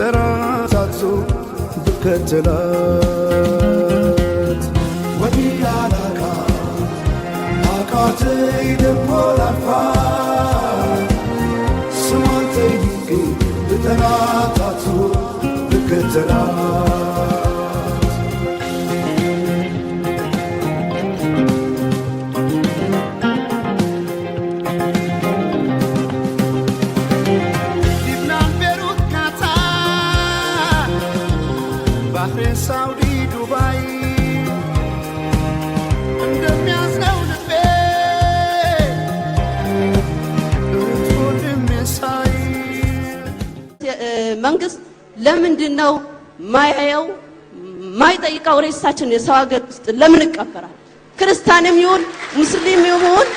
بتراتاتو بكتلات وديا لكا عقاتي دبولا فات سمانتي بكي بتراتاتو بكتلات Saudi Dubai እንደሚያዝነው ልቤ እርቱን ሚሳይ መንግስት ለምንድነው ማያየው ማይጠይቀው ሬሳችን የሰው ሀገር ውስጥ ለምን ይቀበራል? ክርስቲያንም ይሁን ሙስሊም ይሁን